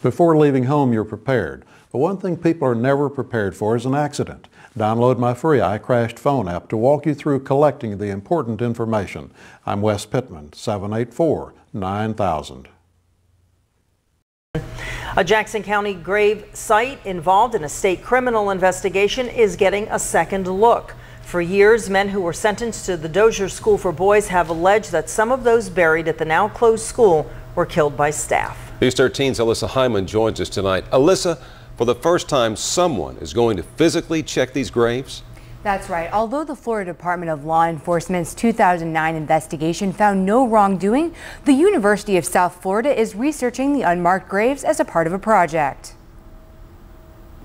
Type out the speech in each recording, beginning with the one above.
Before leaving home, you're prepared. But one thing people are never prepared for is an accident. Download my free iCrashed phone app to walk you through collecting the important information. I'm Wes Pittman, 784-9000. A Jackson County grave site involved in a state criminal investigation is getting a second look. For years, men who were sentenced to the Dozier School for Boys have alleged that some of those buried at the now closed school were killed by staff. News 13's Alyssa Hyman joins us tonight. Alyssa, for the first time, someone is going to physically check these graves? That's right. Although the Florida Department of Law Enforcement's 2009 investigation found no wrongdoing, the University of South Florida is researching the unmarked graves as a part of a project.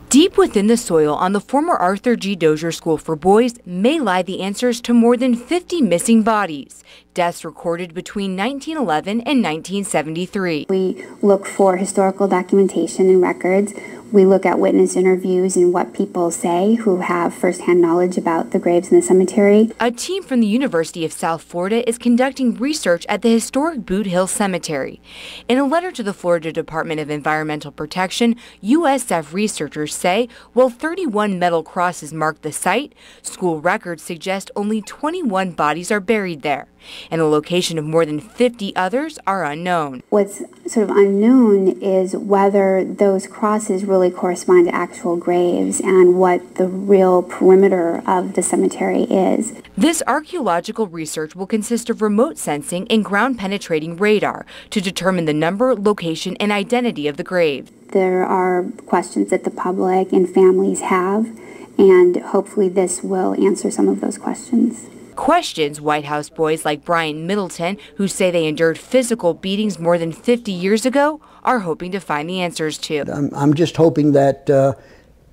Deep within the soil on the former Arthur G. Dozier School for Boys may lie the answers to more than 50 missing bodies, deaths recorded between 1911 and 1973. We look for historical documentation and records. We look at witness interviews and what people say who have firsthand knowledge about the graves in the cemetery. A team from the University of South Florida is conducting research at the historic Boot Hill Cemetery. In a letter to the Florida Department of Environmental Protection, USF researchers say while 31 metal crosses mark the site, school records suggest only 21 bodies are buried there, and the location of more than 50 others are unknown. What's sort of unknown is whether those crosses really correspond to actual graves and what the real perimeter of the cemetery is. This archaeological research will consist of remote sensing and ground-penetrating radar to determine the number, location, and identity of the graves. There are questions that the public and families have, and hopefully this will answer some of those questions. Questions White House boys like Bryant and Middleton, who say they endured physical beatings more than 50 years ago, are hoping to find the answers to. I'm just hoping that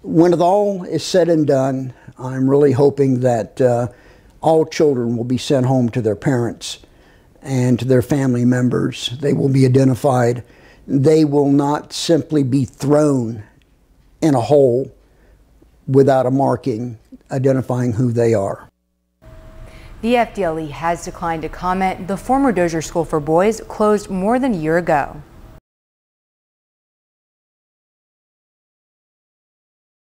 when it all is said and done, I'm really hoping that all children will be sent home to their parents and to their family members. They will be identified. They will not simply be thrown in a hole without a marking identifying who they are. The FDLE has declined to comment. The former Dozier School for Boys closed more than a year ago.